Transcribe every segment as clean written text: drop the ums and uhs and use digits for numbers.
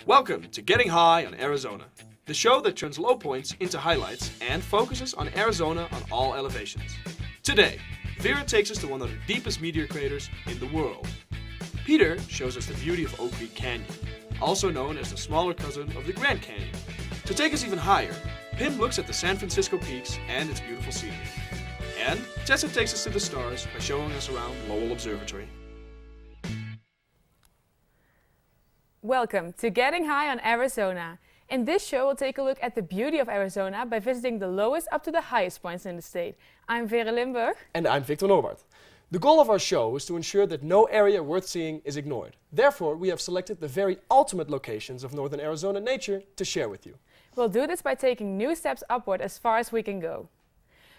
Welcome to Getting High on Arizona, the show that turns low points into highlights and focuses on Arizona on all elevations. Today, Vera takes us to one of the deepest meteor craters in the world. Peter shows us the beauty of Oak Creek Canyon, also known as the smaller cousin of the Grand Canyon. To take us even higher, Pim looks at the San Francisco peaks and its beautiful scenery. And Tessa takes us to the stars by showing us around Lowell Observatory. Welcome to Getting High on Arizona. In this show, we'll take a look at the beauty of Arizona by visiting the lowest up to the highest points in the state. I'm Vera Limburg. And I'm Victor Norbert. The goal of our show is to ensure that no area worth seeing is ignored. Therefore, we have selected the very ultimate locations of northern Arizona nature to share with you. We'll do this by taking new steps upward as far as we can go.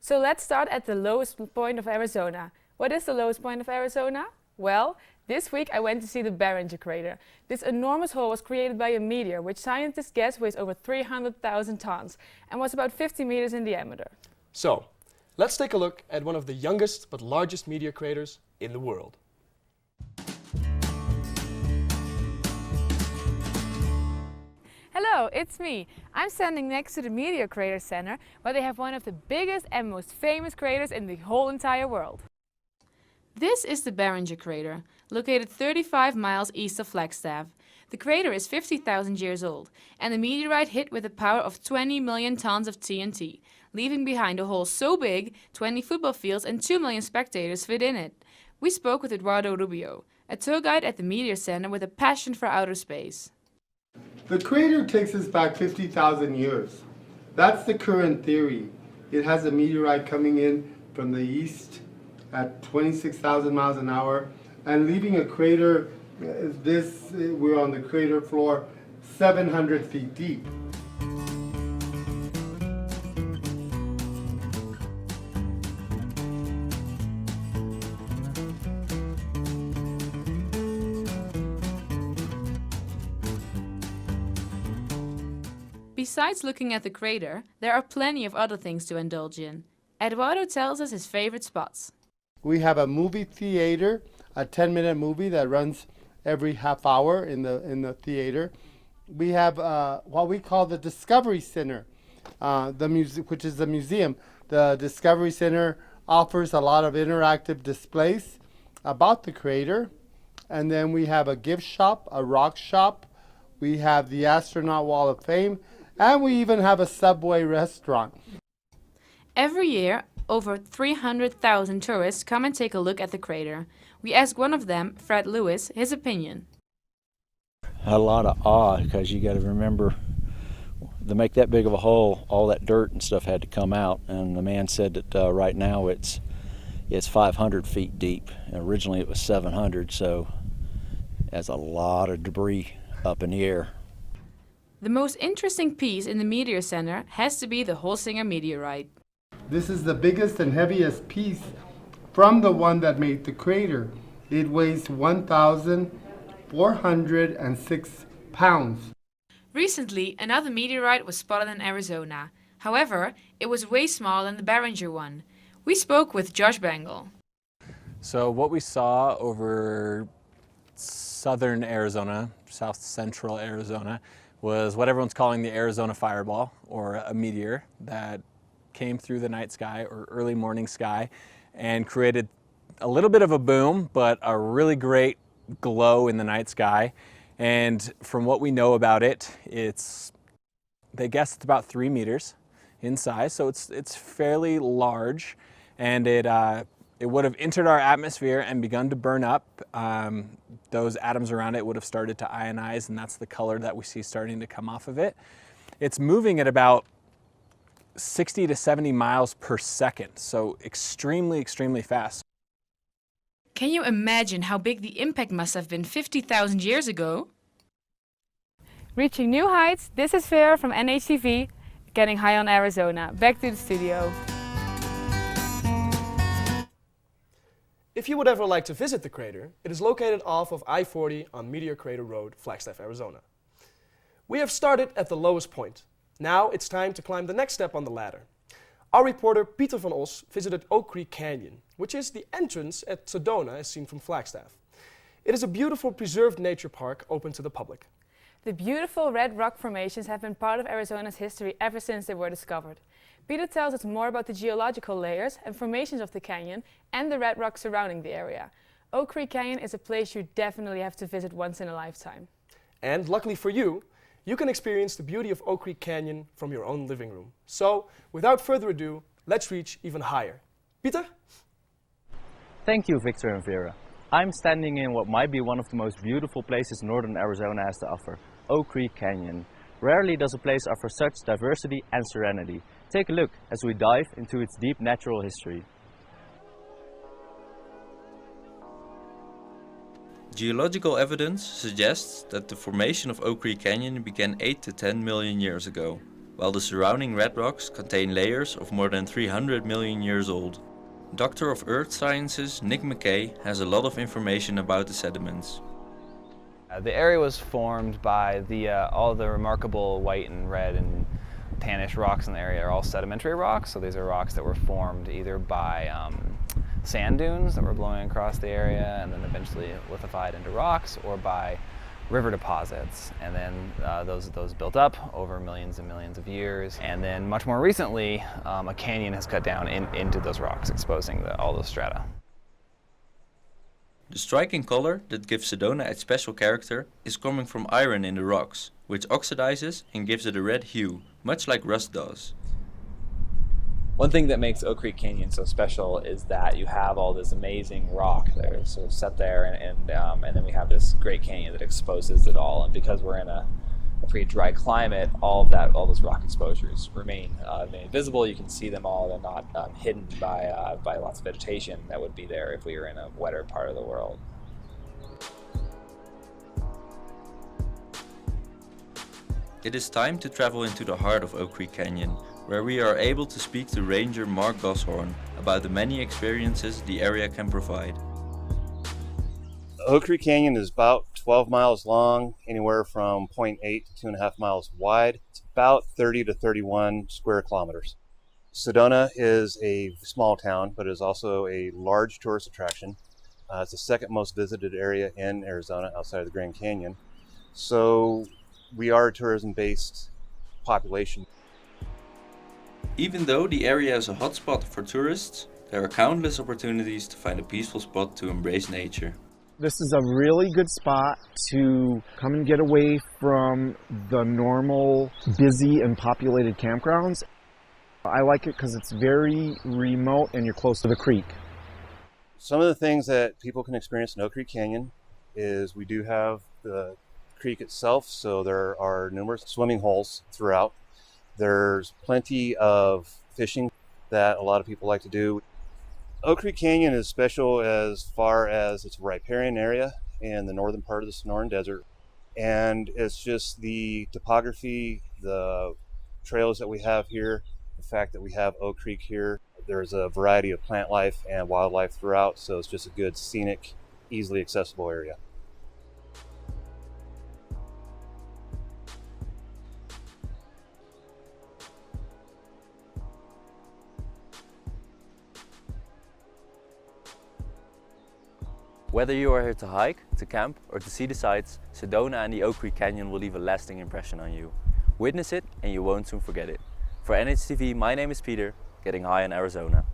So let's start at the lowest point of Arizona. What is the lowest point of Arizona? Well, this week I went to see the Barringer crater. This enormous hole was created by a meteor, which scientists guess weighs over 300,000 tons and was about 50 meters in diameter. So, let's take a look at one of the youngest but largest meteor craters in the world. Hello, it's me. I'm standing next to the Meteor Crater Center, where they have one of the biggest and most famous craters in the whole entire world. This is the Barringer crater, located 35 miles east of Flagstaff. The crater is 50,000 years old, and the meteorite hit with a power of 20 million tons of TNT, leaving behind a hole so big 20 football fields and 2 million spectators fit in it. We spoke with Eduardo Rubio, a tour guide at the Meteor Center with a passion for outer space. The crater takes us back 50,000 years. That's the current theory. It has a meteorite coming in from the east at 26,000 miles an hour and leaving a crater, we're on the crater floor, 700 feet deep. Besides looking at the crater, there are plenty of other things to indulge in. Eduardo tells us his favorite spots. We have a movie theater, a 10-minute movie that runs every half hour in the theater. We have what we call the Discovery Center, which is the museum. The Discovery Center offers a lot of interactive displays about the crater. And then we have a gift shop, a rock shop. We have the Astronaut Wall of Fame. And we even have a Subway restaurant. Every year, over 300,000 tourists come and take a look at the crater. We asked one of them, Fred Lewis, his opinion. A lot of awe, because you got to remember, to make that big of a hole, all that dirt and stuff had to come out. And the man said that right now it's 500 feet deep. Originally it was 700, so there's a lot of debris up in the air. The most interesting piece in the Meteor Center has to be the Holsinger meteorite. This is the biggest and heaviest piece from the one that made the crater. It weighs 1,406 pounds. Recently, another meteorite was spotted in Arizona. However, it was way smaller than the Barringer one. We spoke with Josh Bangle. So what we saw over southern Arizona, south central Arizona, was what everyone's calling the Arizona fireball, or a meteor that came through the night sky or early morning sky and created a little bit of a boom, but a really great glow in the night sky. And from what we know about it, they guess it's about 3 meters in size, so it's fairly large, and it would have entered our atmosphere and begun to burn up. Those atoms around it would have started to ionize, and that's the color that we see starting to come off of it. It's moving at about 60 to 70 miles per second, so extremely, extremely fast. Can you imagine how big the impact must have been 50,000 years ago? Reaching new heights, this is Vera from NHTV, Getting High on Arizona. Back to the studio. If you would ever like to visit the crater, it is located off of I-40 on Meteor Crater Road, Flagstaff, Arizona. We have started at the lowest point. Now it's time to climb the next step on the ladder. Our reporter Pieter van Os visited Oak Creek Canyon, which is the entrance at Sedona as seen from Flagstaff. It is a beautiful preserved nature park open to the public. The beautiful red rock formations have been part of Arizona's history ever since they were discovered. Peter tells us more about the geological layers and formations of the canyon and the red rock surrounding the area. Oak Creek Canyon is a place you definitely have to visit once in a lifetime. And luckily for you, you can experience the beauty of Oak Creek Canyon from your own living room. So, without further ado, let's reach even higher. Peter? Thank you, Victor and Vera. I'm standing in what might be one of the most beautiful places northern Arizona has to offer, Oak Creek Canyon. Rarely does a place offer such diversity and serenity. Take a look as we dive into its deep natural history. Geological evidence suggests that the formation of Oak Creek Canyon began 8 to 10 million years ago, while the surrounding red rocks contain layers of more than 300 million years old. Doctor of Earth Sciences Nick McKay has a lot of information about the sediments. The area was formed by all the remarkable white and red and tannish rocks in the area are all sedimentary rocks. So these are rocks that were formed either by sand dunes that were blowing across the area and then eventually lithified into rocks, or by river deposits, and then those built up over millions and millions of years, and then much more recently a canyon has cut down into those rocks, exposing all those strata. The striking color that gives Sedona its special character is coming from iron in the rocks, which oxidizes and gives it a red hue, much like rust does. One thing that makes Oak Creek Canyon so special is that you have all this amazing rock that is sort of set there, and then we have this great canyon that exposes it all. And because we're in a pretty dry climate, all those rock exposures remain visible. You can see them all. They're not hidden by lots of vegetation that would be there if we were in a wetter part of the world. It is time to travel into the heart of Oak Creek Canyon, where we are able to speak to Ranger Mark Goshorn about the many experiences the area can provide. Oak Creek Canyon is about 12 miles long, anywhere from 0.8 to 2.5 miles wide. It's about 30 to 31 square kilometers. Sedona is a small town, but it is also a large tourist attraction. It's the second most visited area in Arizona outside of the Grand Canyon. So we are a tourism-based population. Even though the area is a hotspot for tourists, there are countless opportunities to find a peaceful spot to embrace nature. This is a really good spot to come and get away from the normal busy and populated campgrounds. I like it because it's very remote and you're close to the creek. Some of the things that people can experience in Oak Creek Canyon is we do have the creek itself, so there are numerous swimming holes throughout. There's plenty of fishing that a lot of people like to do. Oak Creek Canyon is special as far as it's a riparian area in the northern part of the Sonoran Desert. And it's just the topography, the trails that we have here, the fact that we have Oak Creek here. There's a variety of plant life and wildlife throughout, so it's just a good scenic, easily accessible area. Whether you are here to hike, to camp, or to see the sights, Sedona and the Oak Creek Canyon will leave a lasting impression on you. Witness it and you won't soon forget it. For NHTV, my name is Peter, getting high in Arizona.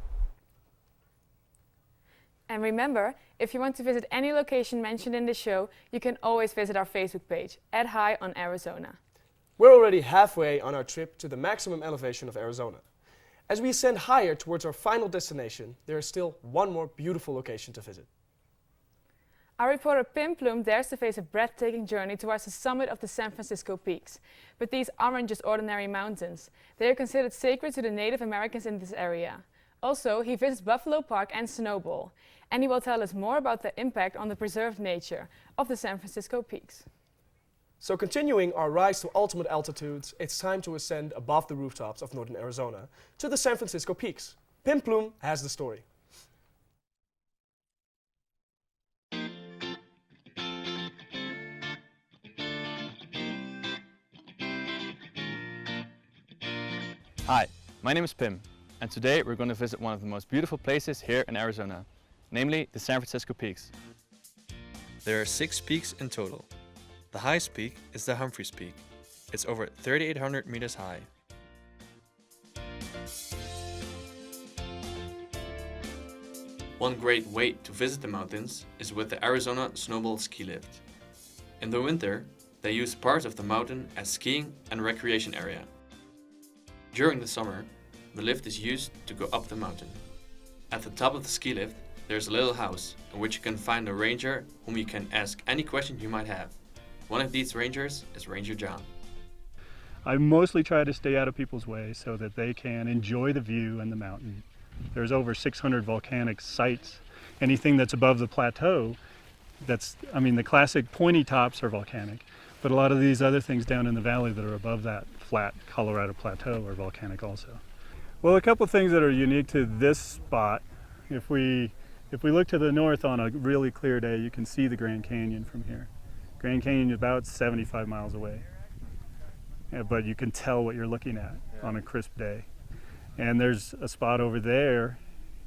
And remember, if you want to visit any location mentioned in the show, you can always visit our Facebook page, @HighOnArizona. We're already halfway on our trip to the maximum elevation of Arizona. As we ascend higher towards our final destination, there is still one more beautiful location to visit. Our reporter Pim Plum dares to face a breathtaking journey towards the summit of the San Francisco Peaks. But these aren't just ordinary mountains. They are considered sacred to the Native Americans in this area. Also, he visits Buffalo Park and Snowball, and he will tell us more about the impact on the preserved nature of the San Francisco Peaks. So continuing our rise to ultimate altitudes, it's time to ascend above the rooftops of northern Arizona to the San Francisco Peaks. Pim Plum has the story. Hi, my name is Pim, and today we're going to visit one of the most beautiful places here in Arizona, namely the San Francisco Peaks. There are 6 peaks in total. The highest peak is the Humphreys Peak. It's over 3,800 meters high. One great way to visit the mountains is with the Arizona Snowball Ski Lift. In the winter, they use parts of the mountain as skiing and recreation area. During the summer, the lift is used to go up the mountain. At the top of the ski lift, there's a little house in which you can find a ranger whom you can ask any question you might have. One of these rangers is Ranger John. I mostly try to stay out of people's way so that they can enjoy the view and the mountain. There's over 600 volcanic sites. Anything that's above the plateau, the classic pointy tops are volcanic, but a lot of these other things down in the valley that are above that flat Colorado plateau are volcanic also. Well, a couple of things that are unique to this spot, if we look to the north on a really clear day, you can see the Grand Canyon from here. Grand Canyon is about 75 miles away, but you can tell what you're looking at on a crisp day. And there's a spot over there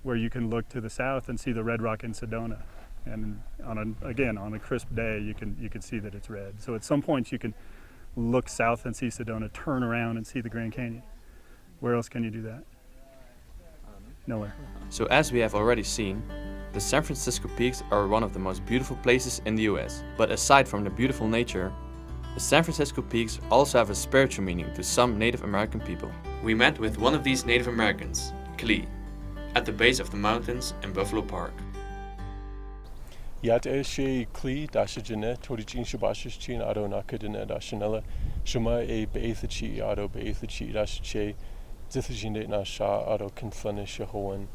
where you can look to the south and see the red rock in Sedona. And on a crisp day, you can see that it's red. So at some points you can look south and see Sedona, turn around and see the Grand Canyon. Where else can you do that? Nowhere. So as we have already seen, the San Francisco Peaks are one of the most beautiful places in the US. But aside from the beautiful nature, the San Francisco Peaks also have a spiritual meaning to some Native American people. We met with one of these Native Americans, Klee, at the base of the mountains in Buffalo Park. Yat she Klee dashijine torichin shabashichin ado nakadine dashanella shuma e beithachi ado beithachi dashiche zithajinde na sha ado kinflanish Yehoan.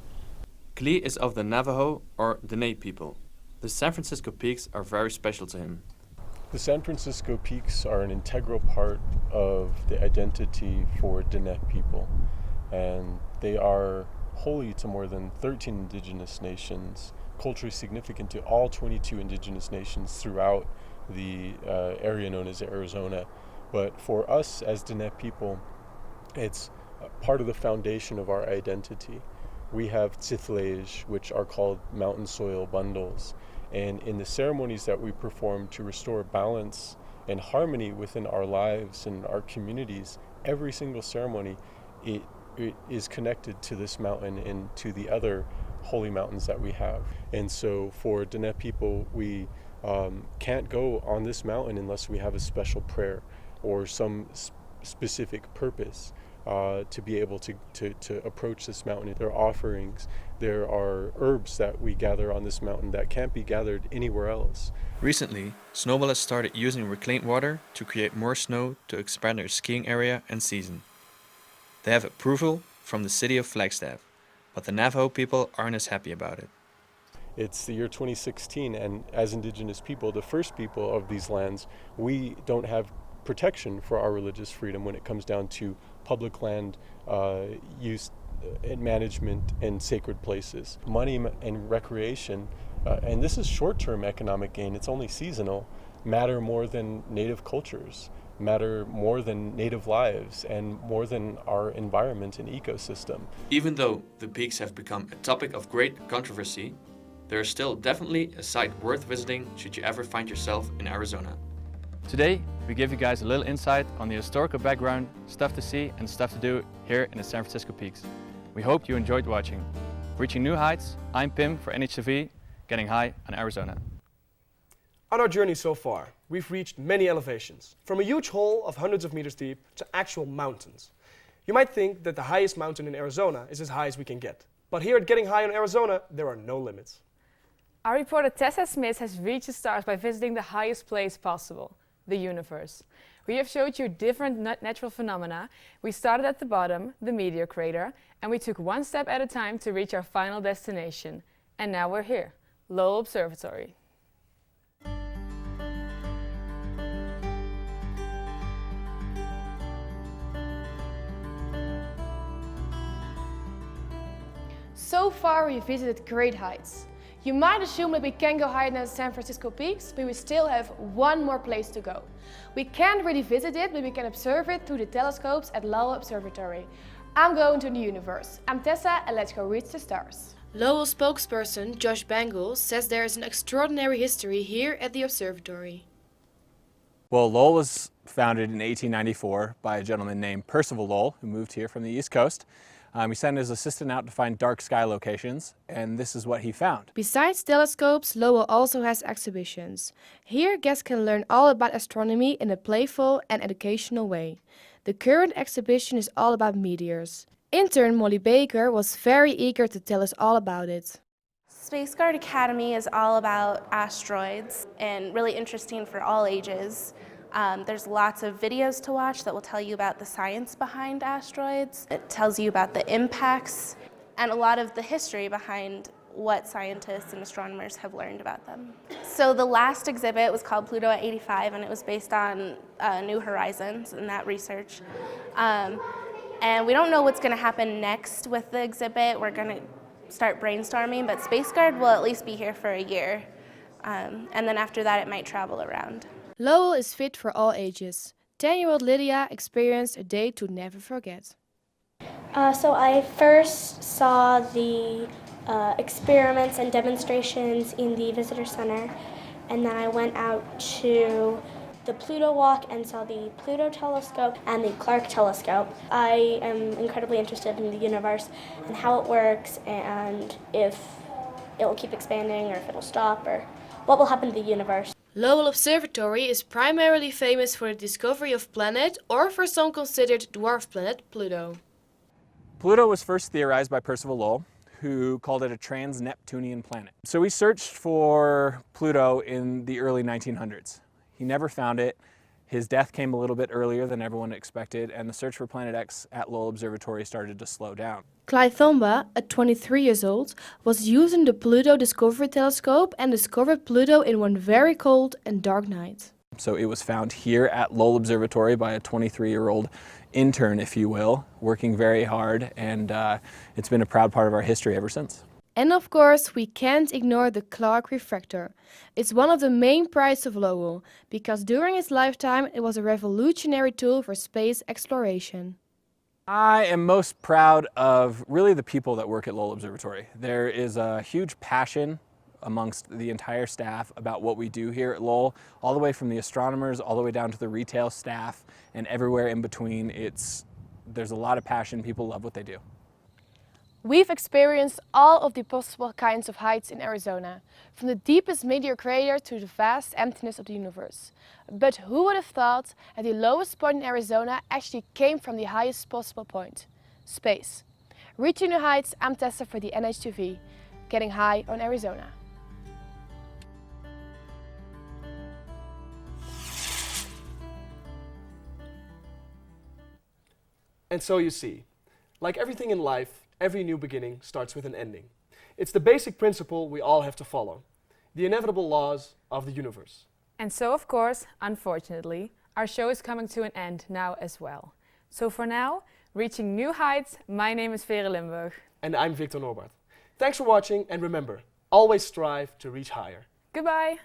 Klee is of the Navajo or Dene people. The San Francisco Peaks are very special to him. The San Francisco Peaks are an integral part of the identity for Dene people, and they are holy to more than 13 indigenous nations, culturally significant to all 22 indigenous nations throughout the area known as Arizona. But for us as Dene people, it's part of the foundation of our identity. We have tzithlej, which are called mountain soil bundles. And in the ceremonies that we perform to restore balance and harmony within our lives and our communities, every single ceremony, it is connected to this mountain and to the other holy mountains that we have. And so for Dene people, we can't go on this mountain unless we have a special prayer or some specific purpose to be able to approach this mountain. There are offerings, there are herbs that we gather on this mountain that can't be gathered anywhere else. Recently, Snowball has started using reclaimed water to create more snow to expand their skiing area and season. They have approval from the city of Flagstaff, but the Navajo people aren't as happy about it. It's the year 2016, and as indigenous people, the first people of these lands, we don't have protection for our religious freedom when it comes down to public land use and management and sacred places. Money and recreation, and this is short-term economic gain, it's only seasonal, matter more than native cultures, matter more than native lives, and more than our environment and ecosystem. Even though the peaks have become a topic of great controversy, there is still definitely a site worth visiting should you ever find yourself in Arizona. Today, we give you guys a little insight on the historical background, stuff to see and stuff to do here in the San Francisco Peaks. We hope you enjoyed watching. Reaching new heights, I'm Pim for NHTV, getting high on Arizona. On our journey so far, we've reached many elevations, from a huge hole of hundreds of meters deep to actual mountains. You might think that the highest mountain in Arizona is as high as we can get, but here at Getting High on Arizona, there are no limits. Our reporter Tessa Smith has reached the stars by visiting the highest place possible, the universe. We have showed you different natural phenomena. We started at the bottom, the meteor crater, and we took one step at a time to reach our final destination. And now we're here, Lowell Observatory. So far we visited great heights. You might assume that we can go higher than the San Francisco Peaks, but we still have one more place to go. We can't really visit it, but we can observe it through the telescopes at Lowell Observatory. I'm going to the universe. I'm Tessa, and let's go reach the stars. Lowell spokesperson Josh Bangle says there is an extraordinary history here at the observatory. Well, Lowell was founded in 1894 by a gentleman named Percival Lowell, who moved here from the East Coast. He sent his assistant out to find dark sky locations, and this is what he found. Besides telescopes, Lowell also has exhibitions. Here, guests can learn all about astronomy in a playful and educational way. The current exhibition is all about meteors. Intern Molly Baker was very eager to tell us all about it. Space Guard Academy is all about asteroids and really interesting for all ages. There's lots of videos to watch that will tell you about the science behind asteroids. It tells you about the impacts and a lot of the history behind what scientists and astronomers have learned about them. So the last exhibit was called Pluto at 85, and it was based on New Horizons and that research. And we don't know what's going to happen next with the exhibit. We're going to start brainstorming, but Space Guard will at least be here for a year. And then after that, it might travel around. Lowell is fit for all ages. 10-year-old Lydia experienced a day to never forget. So I first saw the experiments and demonstrations in the visitor center, and then I went out to the Pluto Walk and saw the Pluto telescope and the Clark telescope. I am incredibly interested in the universe and how it works, and if it will keep expanding or if it will stop or what will happen to the universe. Lowell Observatory is primarily famous for the discovery of planet, or for some considered dwarf planet, Pluto. Pluto was first theorized by Percival Lowell, who called it a trans-Neptunian planet. So we searched for Pluto in the early 1900s. He never found it. His death came a little bit earlier than everyone expected, and the search for Planet X at Lowell Observatory started to slow down. Clyde Tombaugh, at 23 years old, was using the Pluto Discovery Telescope and discovered Pluto in one very cold and dark night. So it was found here at Lowell Observatory by a 23-year-old intern, if you will, working very hard, and it's been a proud part of our history ever since. And of course, we can't ignore the Clark refractor. It's one of the main prizes of Lowell, because during his lifetime it was a revolutionary tool for space exploration. I am most proud of really the people that work at Lowell Observatory. There is a huge passion amongst the entire staff about what we do here at Lowell, all the way from the astronomers, all the way down to the retail staff, and everywhere in between. There's a lot of passion. People love what they do. We've experienced all of the possible kinds of heights in Arizona, from the deepest meteor crater to the vast emptiness of the universe. But who would have thought that the lowest point in Arizona actually came from the highest possible point? Space. Reaching new heights, I'm Tessa for the NHTV, getting high on Arizona. And so you see, like everything in life, every new beginning starts with an ending. It's the basic principle we all have to follow, the inevitable laws of the universe. And so, of course, unfortunately, our show is coming to an end now as well. So for now, reaching new heights, my name is Vera Limburg. And I'm Victor Norbert. Thanks for watching, and remember, always strive to reach higher. Goodbye.